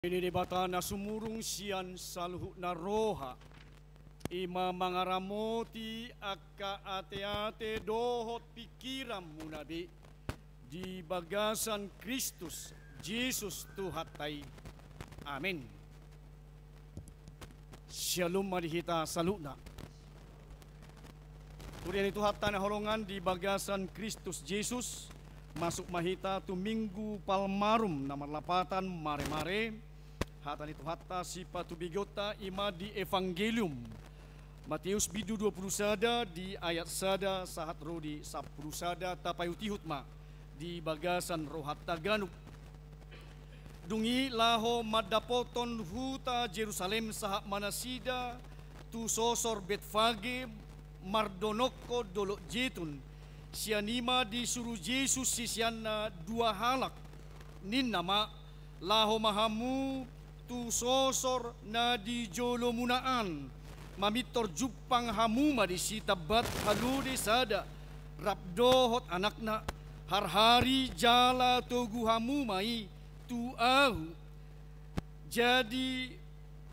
Ini debata na sumurung siyan sa luhut na roha. Ima mangaramoti akka ate-ate dohot pikiram munabi. Di bagasan Kristus, Jesus Tuhatay. Amin. Shalom marihita saluna. Kurian itu hatta na holongan di bagasan Kristus Jesus. Masuk mahita tu minggu palmarum na marlapatan mare-mare. Hatan itu hatta si patu bigota ima di Evangelium Matius bidu 20 sada di ayat sada sahat rodi 10 sada tapayu tihutma di bagasan rohat taganuk dungi laho madapoton huta Jerusalem sahak manasida tu sosor Betfage mardonoko dolok jetun sianima disuruh Yesus sisiana dua halak nin nama laho mahamu tu sosor na di jolo munaan mamitor jupang hamuma di sitabat haludi sada rabdohot anakna harhari jala togu hamumai tu ahu jadi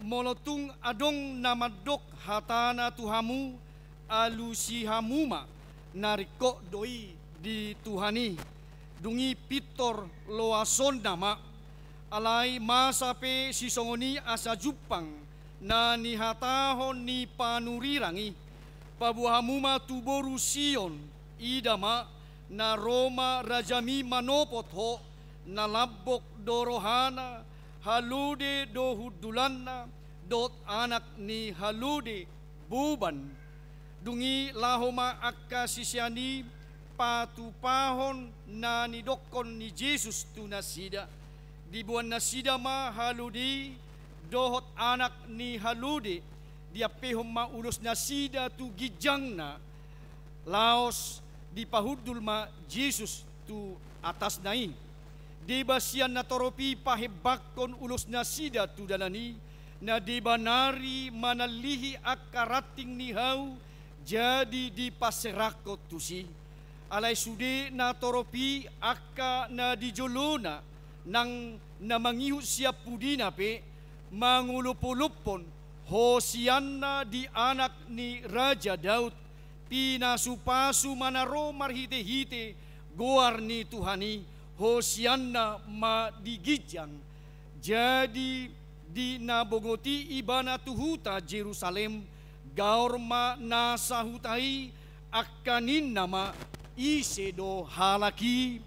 molotung adong namadok hatana tu hamu alusi hamuma nariko doi di tuhani dungi pitor loason nama alai masape si songoni asa jupang na nihatahon ni panurirangi pabuhamuma tuboru Sion idama na Roma rajami manopot ho na labok dorohana halude dohudulanna dot anak ni halude buban dungi lahoma akka sisyani patupahon na nidokon ni Jesus tunasida di buwan nasida ma haludi dohot anak ni haludi dia pehom ma ulos nasida tu gijang na laos di pahudul ma Jesus tu atas nai di basian na toropi pahebakon ulos nasida tu dalani na di banari manalihi akarating ni hau jadi di paserakot tu si alai sude na toropi akka na di jolona nang namangihut siap pudina pe mangulupulupon hosianna di anak ni Raja Daud pinasupasu manaro marhite-hite goar ni Tuhani hosianna ma digijang jadi di nabogoti ibana tuhuta Jerusalem gaorma nasahutai akanin nama isedo halaki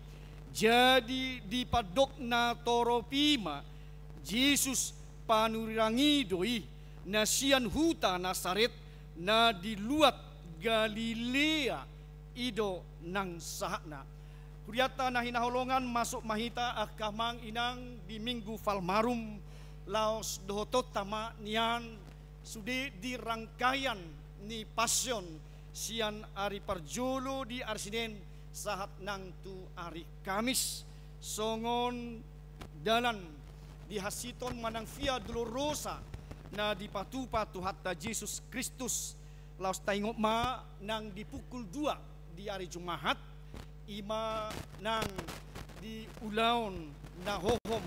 jadi di padok na toropima Jesus panurirangi doi nasian huta Nasaret na diluat Galilea ido nang sahana kuriata na hinaholongan masuk mahita akamang inang di minggu falmarum laos dohotot tama nian sude di rangkaian ni passion sian ari parjolo di arsinen sahat nang tu ari Kamis songon dalan di hasiton manang via dolorosa na di patu-patu hatta Jesus Kristus laos taingop ma nang di pukul 2 di hari Jumahat ima nang di ulaon na hohom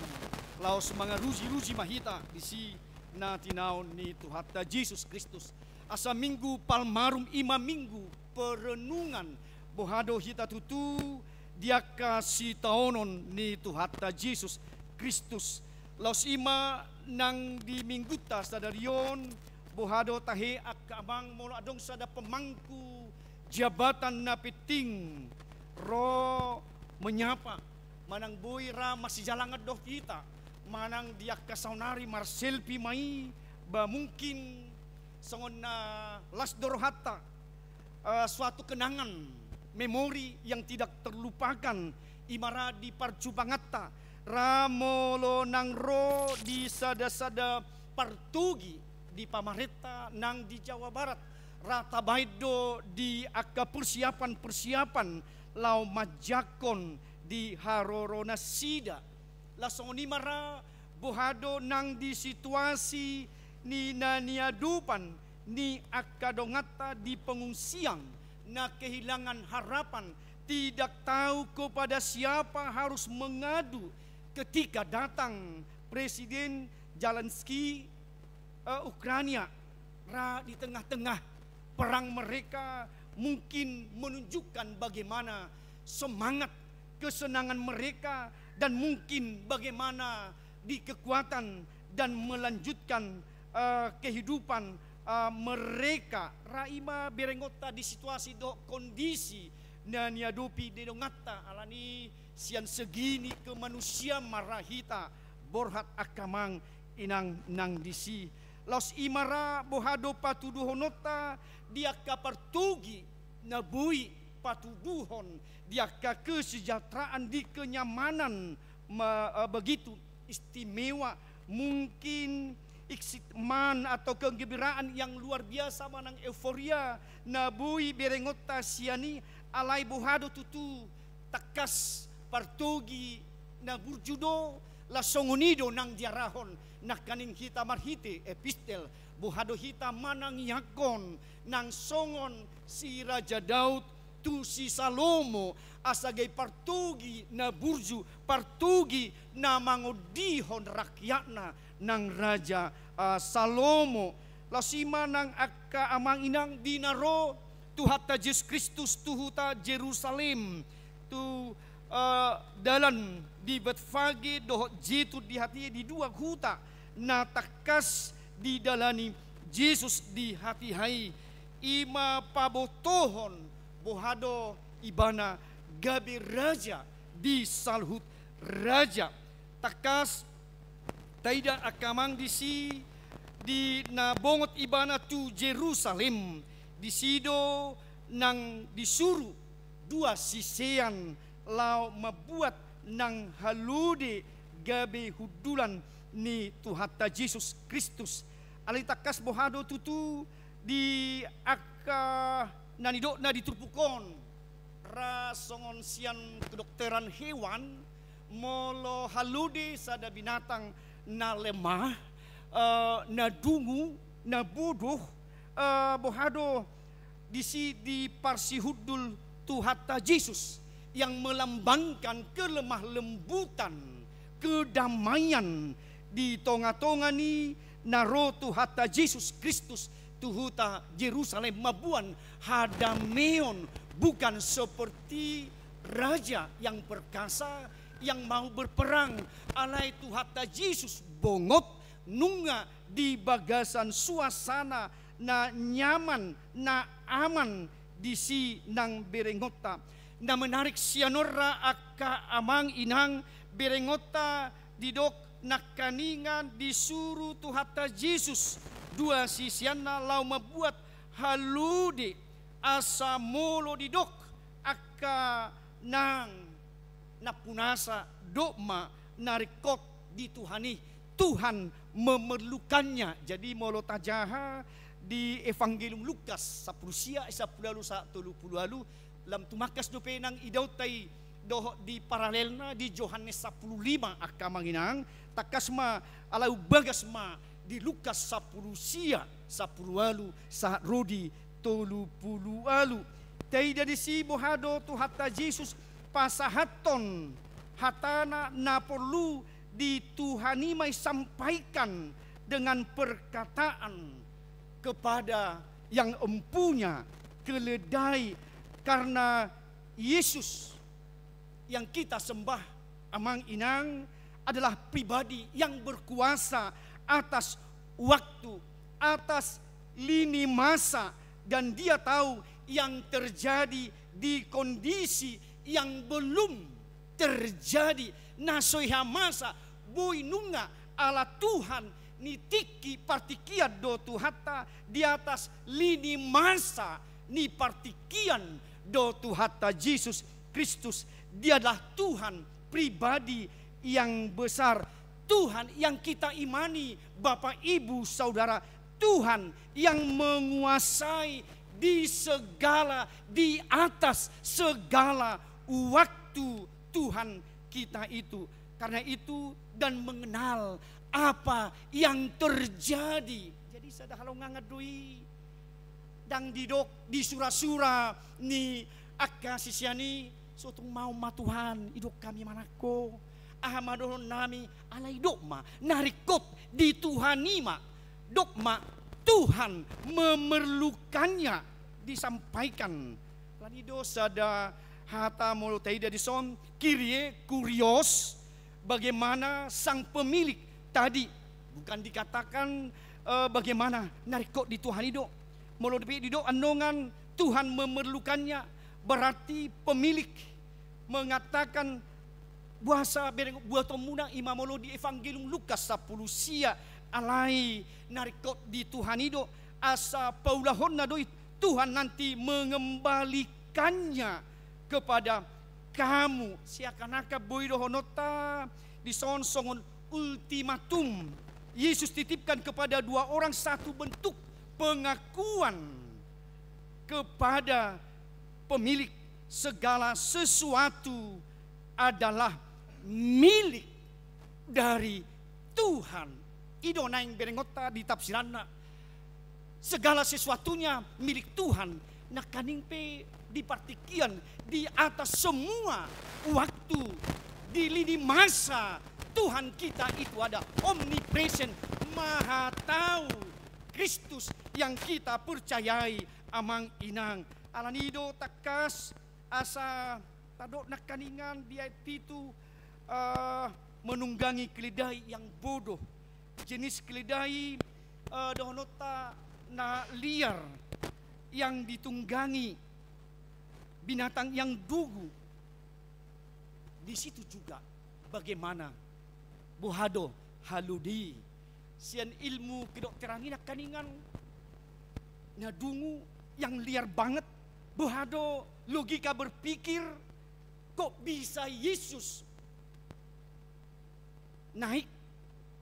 laos mga ruji-ruji mahita di si na tinaon ni tu hatta Jesus Kristus asa minggu palmarum ima minggu perenungan bohado hita tutu dia kasih taonon ni Tuhatta Jesus Kristus laos ima nang di mingguta sadarion bohado tahe akamang molo adong sada pemangku jabatan na piting ro menyapa manang boy ra masih jalangan doh kita manang dia kasaunari Marcel Pimai ba mungkin songon na las dorohata suatu kenangan memori yang tidak terlupakan imara di parcubangata ramolo nang ro di sada-sada partugi di Pamareta nang di Jawa Barat rata baido di akka persiapan lau majakon di Harorona Sida lasongoni mara bohado nang di situasi ni naniadupan ni akadongata di pengungsian na kehilangan harapan tidak tahu kepada siapa harus mengadu ketika datang Presiden Zelensky Ukraina di tengah-tengah perang mereka mungkin menunjukkan bagaimana semangat kesenangan mereka dan mungkin bagaimana di kekuatan dan melanjutkan kehidupan mereka. Raima berengota di situasi do kondisi na niadopi dedongata alani sian segini ke manusia marahita borhat akamang inang nang disi los imara bohado patuduhonota dia kapartugi nabui patuduhon dia kesejahteraan di kenyamanan begitu istimewa, mungkin iksitman atau kegembiraan yang luar biasa manang euforia nabui berengota siani alai bohado tutu takas partogi na burjudo la songonido nang diarahon nak kaning kita marhite epistel bohado hita manang yakon nang songon si Raja Daud tu si Salomo asagai partugi na burju partugi na mangodihon rakyatna nang Raja Salomo lasima nang akka amang inang dinaro tuhata Yesus Kristus tuhuta Jerusalem tu dalan di Betfage dohot jitu di hati di dua huta na takas di dalani Yesus di hati hai ima pabotohon bohado ibana gabe raja di salhut raja takas taida akamang disi di nabongot ibana tu Jerusalem di sido nang disuruh dua sisean lau membuat nang halude gabe hudulan ni tuhata Yesus Kristus alitakas bohado tutu di akka nanidok na diturpukon rasongon sian kedokteran hewan molo halude sada binatang na lemah na dungu na bodoh bohado di parsihudul tuhata Yesus yang melambangkan kelemah lembutan kedamaian di tonga-tonga ni naro tuhata Yesus Kristus tuhuta Jerusalem mabuan hadameon bukan seperti raja yang perkasa yang mau berperang alai tuhata Yesus bongot nunga di bagasan suasana na nyaman na aman di si nang berengota na menarik sianora akka amang inang berengota didok nakaningan disuruh tuhata Yesus dua sisiana lau membuat halude asa molo didok akka nang napunasa dokma narikot di Tuhani Tuhan memerlukannya. Jadi molo tajaha di Evangelium Lukas 10 10 lam tumakas do penang idautai doh di paralelna di Yohanes 15 akamanginang takasma alau bagasma di Lukas 10 saat rodi 30 taida di si bohado tuhata Yesus pasahaton hatana na perlu di Tuhani mai sampaikan dengan perkataan kepada yang empunya keledai karena Yesus yang kita sembah amang inang adalah pribadi yang berkuasa atas waktu, atas lini masa, dan dia tahu yang terjadi di kondisi yang belum terjadi. Nasoiha masa boy nunga ala Tuhan nitiki partikian do tuhata di atas lini masa ni partikian do tuhata Yesus Kristus. Dia adalah Tuhan pribadi yang besar, Tuhan yang kita imani Bapak Ibu Saudara, Tuhan yang menguasai di atas segala waktu Tuhan kita itu. Karena itu dan mengenal apa yang terjadi. Jadi sada halongan ngadui dang didok di sura-sura ni akka sisiani sutung mau matuhan idok kami manako ahmadon nami alai dokma narikot di Tuhanima dokma Tuhan memerlukannya disampaikan. Lanido sada hata molotaida di son kirie kurios bagaimana sang pemilik tadi bukan dikatakan bagaimana narikot di Tuhan itu molodepi dido andongan Tuhan memerlukannya berarti pemilik mengatakan buasa buat munang imamolo di Evangelium Lukas 10 sia alai narikot di Tuhan itu asa paulahon nadoi Tuhan nanti mengembalikannya kepada kamu. Siakanaka boido honota disonsongon ultimatum. Yesus titipkan kepada dua orang satu bentuk pengakuan kepada pemilik segala sesuatu adalah milik dari Tuhan. Ido naing berengota di tafsiranna. Segala sesuatunya milik Tuhan. Nah kaningpe dipartikian di atas semua waktu di lini masa Tuhan kita itu ada omnipresent, maha tahu. Kristus yang kita percayai amang inang alanido takas asa tadok nakaningan dia itu menunggangi keledai yang bodoh, jenis keledai dohonota na liar yang ditunggangi binatang yang dugu. Di situ juga bagaimana bohado haludi sian ilmu kedokteran ini kaningan nadungu yang liar banget. Bohado logika berpikir kok bisa Yesus naik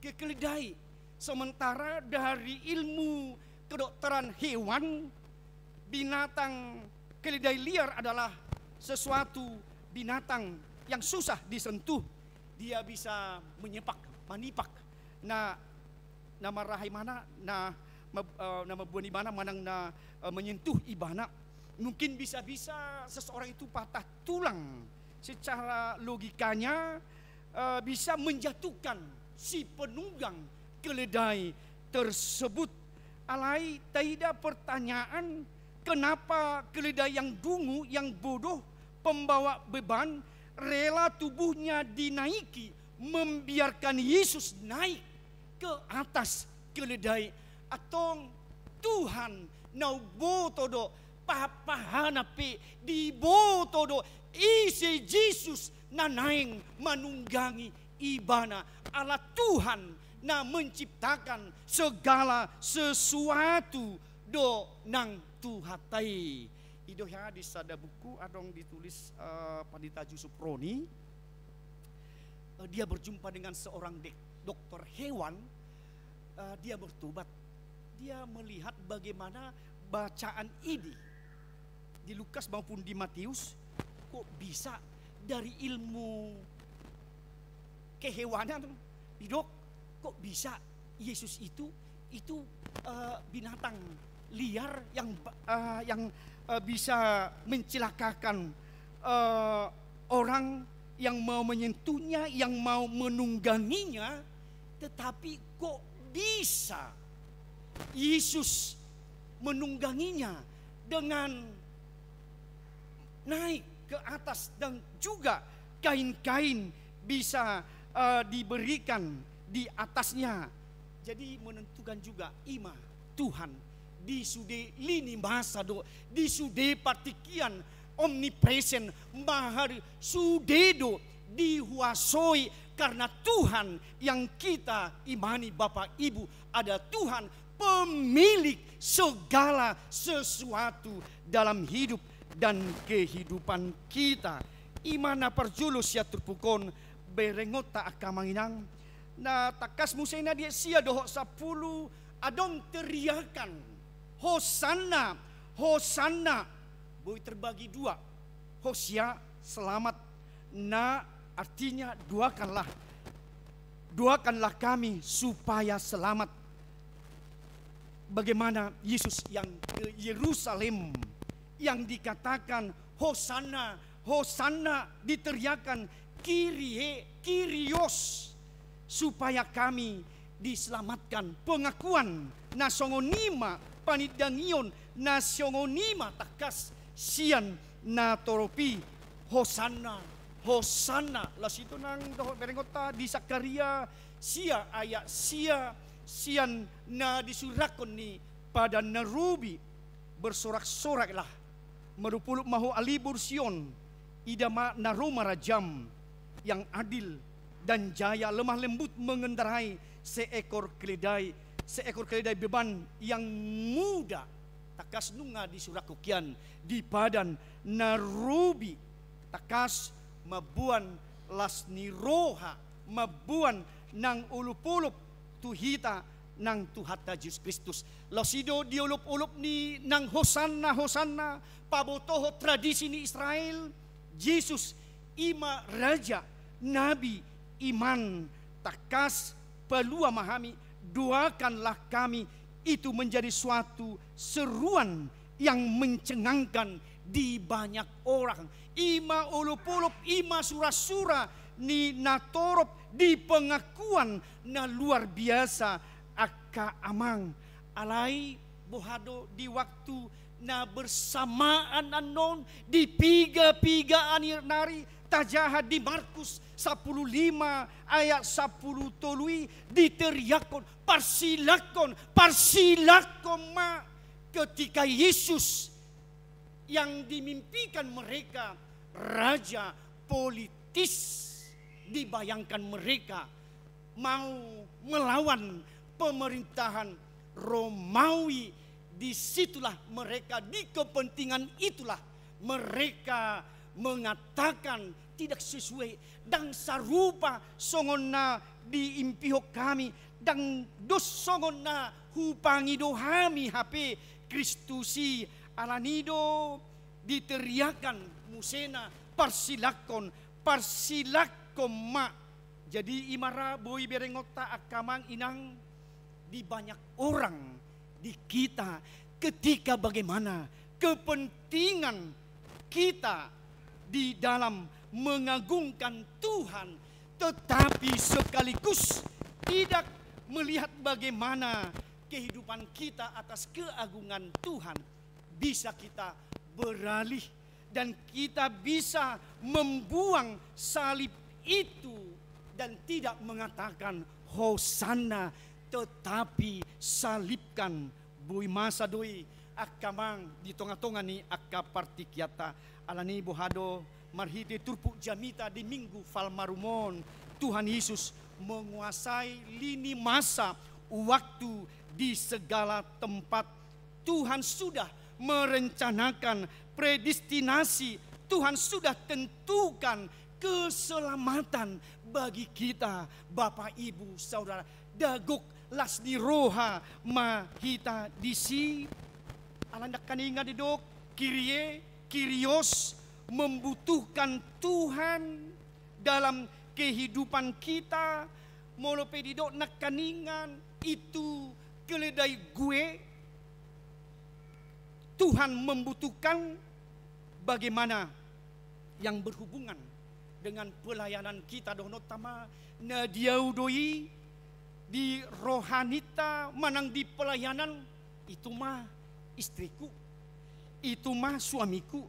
ke keledai sementara dari ilmu kedokteran hewan binatang keledai liar adalah sesuatu binatang yang susah disentuh. Dia bisa menyepak, manipak. Nah, nama rahai mana, nama buah ibana manang na menyentuh ibana. Mungkin bisa-bisa seseorang itu patah tulang. Secara logikanya bisa menjatuhkan si penunggang keledai tersebut. Alai taida pertanyaan kenapa keledai yang dungu, yang bodoh, pembawa beban, rela tubuhnya dinaiki, membiarkan Yesus naik ke atas keledai. Atau Tuhan nau botodo papahana pe di botodo isi Yesus nanaing manunggangi ibana ala Tuhan na menciptakan segala sesuatu do nang tuhatai. Ido ya di sada buku adong ditulis Pandita Jusuproni. Dia berjumpa dengan seorang dokter hewan. Dia bertobat. Dia melihat bagaimana bacaan ini di Lukas maupun di Matius kok bisa dari ilmu kehewanan. Dok, kok bisa Yesus itu binatang liar yang bisa mencelakakan orang yang mau menyentuhnya, yang mau menungganginya, tetapi kok bisa Yesus menungganginya dengan naik ke atas dan juga kain-kain bisa diberikan di atasnya. Jadi menentukan juga ima Tuhan di sude lini masa do di sude partikian omnipresent mahar sudedo dihuasoi karena Tuhan yang kita imani Bapak Ibu ada Tuhan pemilik segala sesuatu dalam hidup dan kehidupan kita. Imana perjulus ya terpukon berengota akamanginang na takas musena dia sia dohok 10 adong teriakan Hosanna, Hosanna. Boy terbagi dua. Hosia selamat. Na artinya doakanlah kami supaya selamat. Bagaimana Yesus yang ke Yerusalem yang dikatakan Hosanna, Hosanna diteriakan Kyrie Kyrios, supaya kami diselamatkan. Pengakuan nasongonima panidangion nasongonima takas sian natoropi Hosanna, Hosanna. Las itu nang dohot berengota di Sakaria sia ayat sia sian na disurakon ni pada narubi bersorak-soraklah merupuluk mahu alibur Sion idama naroma rajam yang adil dan jaya lemah lembut mengendarai seekor keledai beban yang muda takas nunga di surakukian di padan narubi takas mabuan las niroha mabuan nang ulup-ulup tuhita nang tuhata Yesus Kristus. Losido diulup-ulup ni nang Hosanna Hosanna pabotoho tradisi ni Israel. Yesus ima raja nabi iman takas pelua mahami doakanlah kami itu menjadi suatu seruan yang mencengangkan di banyak orang. Ima ulup-ulup ima sura-sura ni natorop di pengakuan na luar biasa aka amang alai bohado di waktu na bersamaan anon di piga-piga nari tajaha di Markus 15 ayat 10 tolui diteriakon parsilakon ma ketika Yesus yang dimimpikan mereka raja politis dibayangkan mereka mau melawan pemerintahan Romawi. Disitulah mereka di kepentingan itulah mereka mengatakan tidak sesuai dan sarupa songonna di impihok kami dan dos songonna hupangi dohami HP Kristusi alanido diteriakan musena parsilakon ma. Jadi imara boi berengota akamang inang di banyak orang di kita ketika bagaimana kepentingan kita di dalam mengagungkan Tuhan tetapi sekaligus tidak melihat bagaimana kehidupan kita atas keagungan Tuhan bisa kita beralih dan kita bisa membuang salib itu dan tidak mengatakan Hosanna tetapi salibkan bui masa doi akamang di tonga-tonga ni akka partikiata alani bohado marhide turpuk jamita di minggu falmarumon Tuhan Yesus menguasai lini masa waktu di segala tempat. Tuhan sudah merencanakan predestinasi, Tuhan sudah tentukan keselamatan bagi kita Bapak Ibu Saudara. Daguk lasni roha mahita disi alandak kaninga didok Kyrios membutuhkan Tuhan dalam kehidupan kita. Molope didok nak kaningan itu keledai gue. Tuhan membutuhkan bagaimana yang berhubungan dengan pelayanan kita donotama nadiaudoi di rohanita manang di pelayanan itu mah istriku, itu mah suamiku,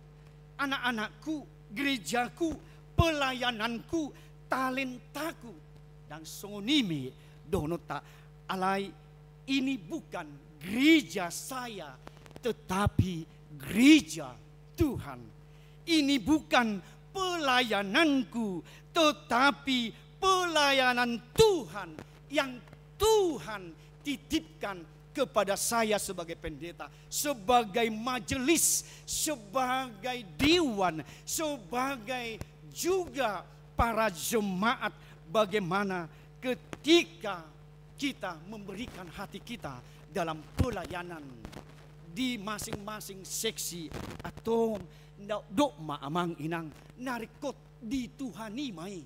anak-anakku, gerejaku, pelayananku, talentaku dan songonimi donota alai ini bukan gereja saya tetapi gereja Tuhan. Ini bukan pelayananku tetapi pelayanan Tuhan yang Tuhan titipkan kepada saya sebagai pendeta, sebagai majelis, sebagai dewan, sebagai juga para jemaat. Bagaimana ketika kita memberikan hati kita dalam pelayanan di masing-masing seksi atau dok amang inang narikot di Tuhani mai.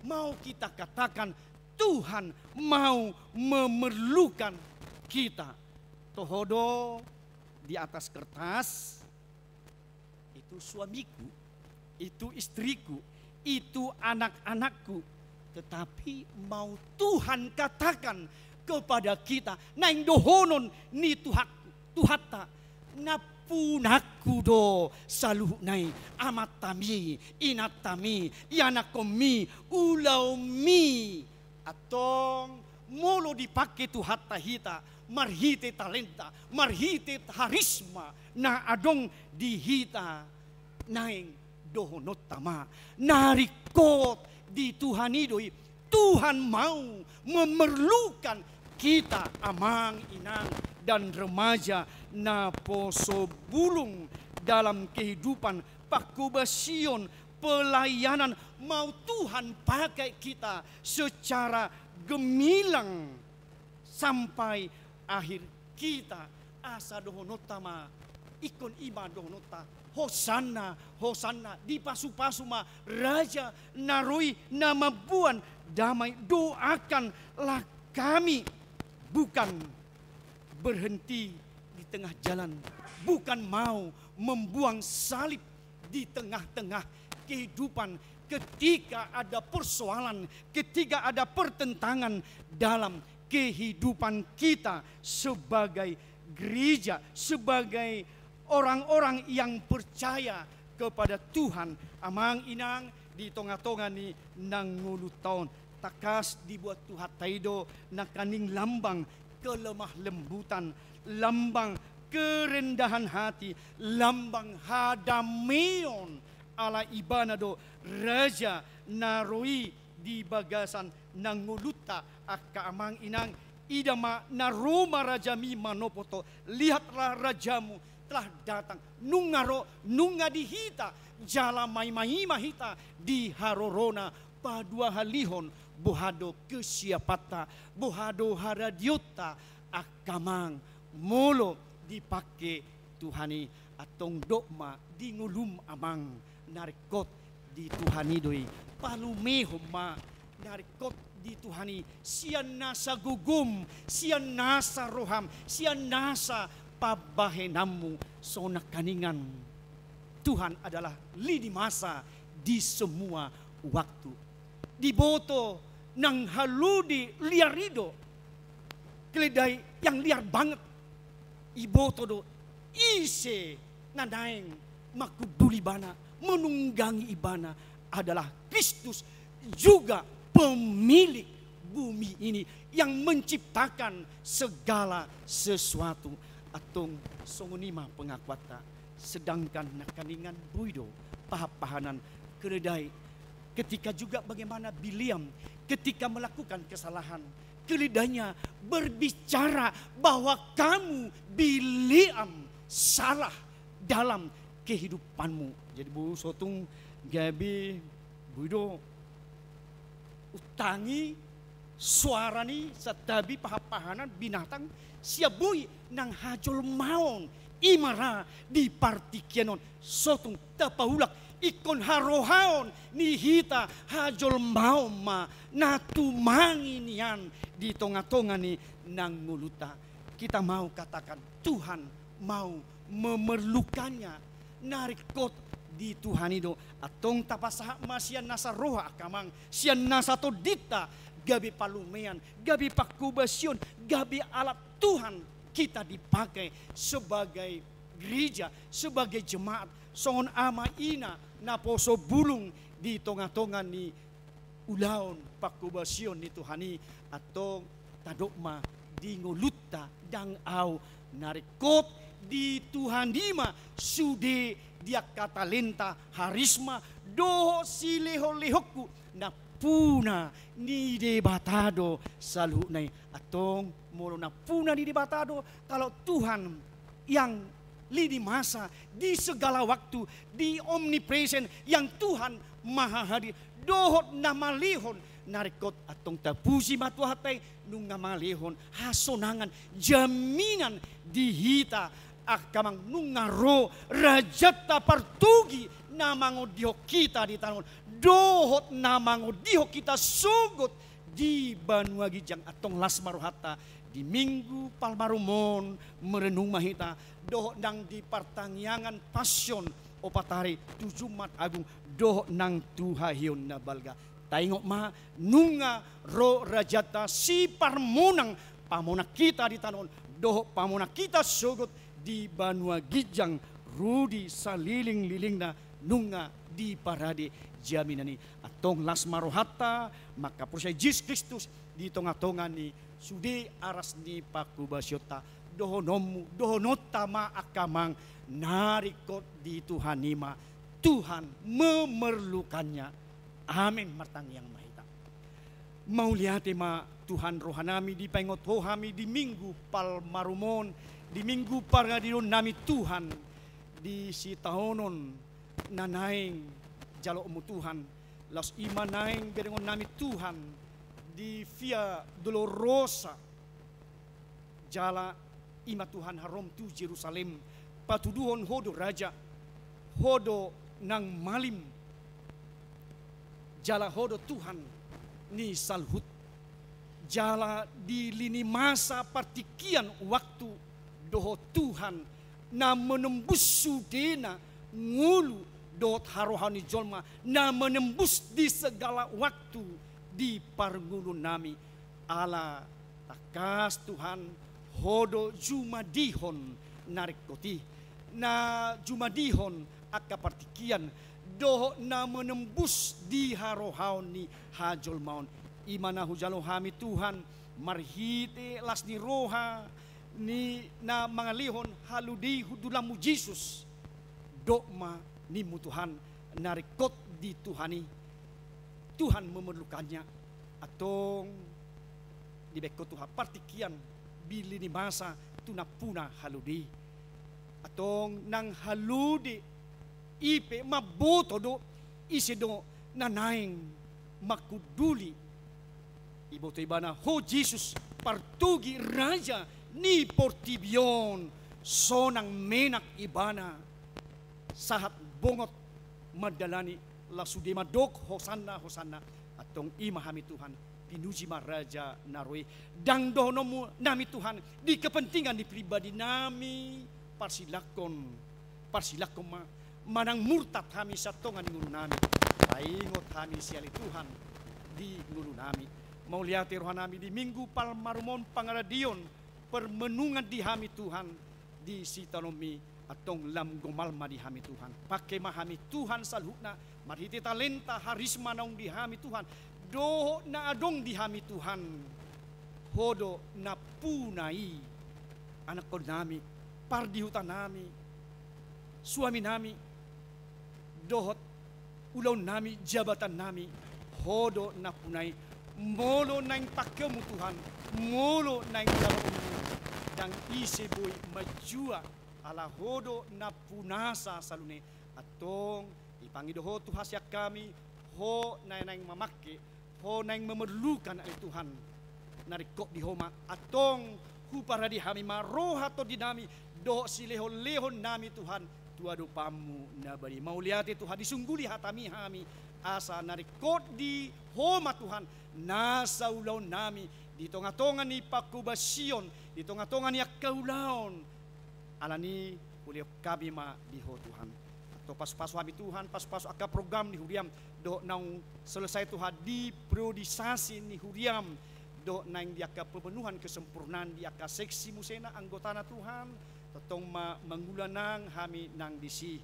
Mau kita katakan Tuhan mau memerlukan kita. Tohodo di atas kertas itu suamiku, itu istriku, itu anak-anakku. Tetapi mau Tuhan katakan kepada kita, naing dohonon ni tuhata na punaku do saluh nai amatami inatami yanakomi ulaumi atong molo dipakai tuhata hita marhite talenta marhite harisma na adong dihita naing dohonot tama narikot di Tuhan idoi. Tuhan mau memerlukan kita amang inang dan remaja na poso bulung dalam kehidupan pakubasion pelayanan. Mau Tuhan pakai kita secara gemilang sampai akhir kita. Asa dohonotama ikon iba dohonota Hosanna, Hosanna di pasu-pasu ma Raja narui nama buan damai. Doakanlah kami, bukan berhenti di tengah jalan, bukan mau membuang salib di tengah-tengah kehidupan ketika ada persoalan, ketika ada pertentangan dalam kehidupan kita sebagai gereja, sebagai orang-orang yang percaya kepada Tuhan. Amang inang di tonga-tonga ni nang ngulu taon takas dibuat Tuhan taido nakaning lambang kelemah lembutan, lambang kerendahan hati, lambang hadamion ala ibanado raja naroi di bagasan nanguluta akka amang inang idama naruma rajami manopoto. Lihatlah rajamu telah datang nungaro nunga dihita jala mai mahita di harorona padua halihon bohado kesiapata bohado haradiota akamang molo dipake Tuhani atong dokma di ngulum amang narikot di Tuhani doi palumehom ma narikot di Tuhani sian nasa gugum sian nasa roham sian nasa pabahenamu sonak kaningan. Tuhan adalah lini masa di semua waktu. Diboto nang haludi liarido keledai yang liar banget. Iboto do ise nadaeng makuduli bana menunggangi ibana adalah Kristus juga pemilik bumi ini yang menciptakan segala sesuatu. Atong songonima pengakuata sedangkan nakaningan buido pahapahanan keledai ketika juga bagaimana Biliam ketika melakukan kesalahan keledainya berbicara bahwa kamu Biliam salah dalam kehidupanmu. Jadi bu sotung gabi buido utangi suarani satabi pahapahanan binatang siabui nang hajol maon imara di partikianon sotung tapaulak ikon harohaon nihita hajol maon ma natumangin yan di tonga-tonga ni nang nguluta. Kita mau katakan Tuhan mau memerlukannya narikot di Tuhan itu atong tapasah masian nasa roha akamang sian nasa todita gabi palumean gabi pakubasion gabi alat Tuhan kita dipakai sebagai gereja, sebagai jemaat. Songon ama ina naposo bulung di tonga-tonga ni ulaon pakubasion ni Tuhani atau tadokma di nguluta dang au narikot di Tuhan dima sude dia katalenta harisma doho sileho-lehoku na puna ni debatado salu nai atong molo na puna ni debatado kalau Tuhan yang lini masa di segala waktu di omnipresent yang Tuhan maha hadir dohot nama lihon narikot atong tapusi matuhatay nung ngamalihon hasonangan jaminan dihita akamang nung ngaro rajata partugi namango diho kita di tanong dohot namango diho kita sugot di Banua Gijang atong lasmaruhata di Minggu Palmarumon merenung mahita dohot dang di pertangyangan passion opatari tu Jumat Agung doh nang tuhayon na balga. Taingok ma nunga ro rajata si parmonang pamona kita di tanon doh pamona kita sugot di Banua Gijang rudi saliling-liling na nunga di parade jaminani atong las marohata maka prosay Jesus Kristus di tonga-tonga ni sudi aras ni pakubasyota dohonota maakamang narikot di Tuhan nima Tuhan memerlukannya. Amin martang yang mahita. Mauliate ma Tuhan rohanami di pengot hohami di minggu palmarumon di minggu pargadilon nami Tuhan di si tahonon nanaing jalo mu Tuhan las ima naing berengon nami Tuhan di via dolorosa jala ima Tuhan harom tu Jerusalem patuduhon hodo raja hodo nang malim jala hodo Tuhan ni salhut jala di lini masa partikian waktu doho Tuhan na menembus sudena ngulu dot harohani jolma na menembus di segala waktu di parngulu nami ala takas Tuhan hodo jumadihon narikoti na jumadihon aka partikian doho na menembus di harohani hajol maun imana hujalo hami Tuhan marhite las ni roha ni na mangalihon haludi hudulamu Jesus dokma ni mu Tuhan narikot di Tuhani Tuhan memerlukannya atong di beko Tuhan partikian bili ni masa tunapuna haludi atong nang haludi ipe maboto do isi do nanaing makuduli iboto ibana ho Jesus partugi raja ni portibion sonang menak ibana sahat bongot madalani lasude madok hosanna hosanna atong imahami Tuhan pinuji maraja naroi dang donomu nami Tuhan di kepentingan di pribadi nami parsilakon manang murtad kami satongan ngulu nami paingot kami siali Tuhan di ngulu nami mau lihat rohan nami di minggu palmarumon pangaradion permenungan di hami Tuhan di sitanomi atong lam gomalma di hami Tuhan pakai mahami Tuhan salhukna marhiti talenta harisma naung di hami Tuhan doho na adong di hami Tuhan hodo na punai anak ko nami pardi hutan nami suami nami dohot ulaw nami jabatan nami hodo na punai molo nang pakemu Tuhan molo nang dalom dang isi boy majua ala hodo na punasa salune atong ipangidoho tuhasya kami ho nang mamake ho nang memerlukan ay Tuhan narikok di homa atong hupara di hami maroha to di nami do silehon-lehon nami Tuhan tuado pamu nabari mauliati Tuhan disungguli hatami hami asa narikot di homa Tuhan nasa ulaw nami di tonga-tonga ni pakubasyon di tonga-tonga ni akaulaon alani uliok kami ma di ho Tuhan atau pas-pas hami Tuhan pas-pas aka program ni huriam do nang selesai Tuhan di priorisasi ni huriam do nang di aka pemenuhan kesempurnaan di aka seksi musena anggotana Tuhan totong mangulanang hami nang disi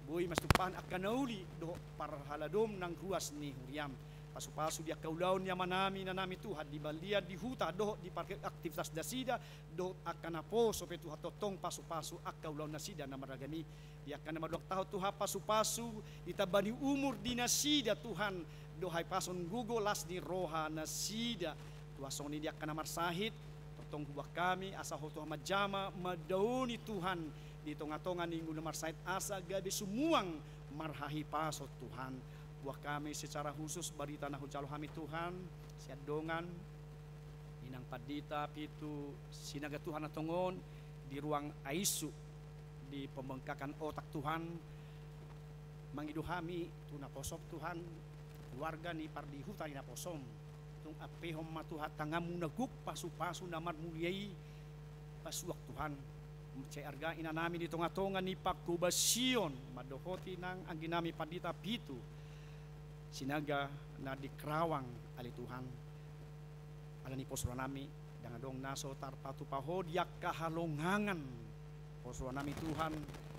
boy mas tupan akan nauli do parhaladom nang ruas ni huriam pasu-pasu dia kaulaun yamanami nanami Tuhan di balia di huta do di parkir aktivitas dasida do akan apo sope Tuhan totong pasu-pasu akaulaun nasida namaragani dia akan namadok tahu Tuhan pasu-pasu ditabani umur di nasida Tuhan do hai pason gugo las di roha nasida tuason ni dia akan namar sahid totong buah kami asa ho Tuhan majama madauni Tuhan di tonga-tonga ningu namar sahid asa gabe sumuang marhahi pasot Tuhan buah kami secara khusus bari tanah hujalo kami Tuhan siadongan inang padita pitu sinaga Tuhan atongon di ruang aisu di pembengkakan otak Tuhan mangidu kami tuna posop Tuhan keluarga ni pardi hutan ina posom tung apehom matuhat tangamu naguk pasu-pasu namar muliai pasuak Tuhan Cai arga ina nami di tonga-tonga ni pakubasion madohoti nang anggi nami padita pitu sinaga na di Kerawang ali Tuhan ala ni posro nami dengan dong naso tarpatu pahod yak kahalongangan posro nami Tuhan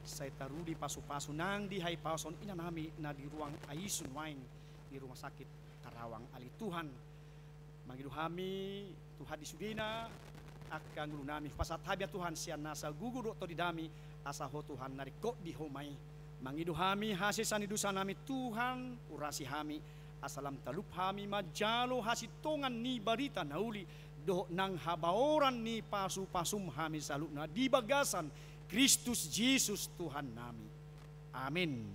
saya tarudi pasu-pasu nang di hai pason ina nami na di ruang aisun wain di rumah sakit Karawang ali Tuhan mangidu hami Tuhan di sudina akan guru nami pasat habiat Tuhan sian nasa gugur to di dami asa ho Tuhan nariko di homai mangidu hami hasil sanidusa nami Tuhan urasi hami asalam talup hami majalo hasil tongan ni barita nauli do nang habaoran ni pasu-pasum hami salukna di bagasan Kristus Yesus Tuhan nami. Amin.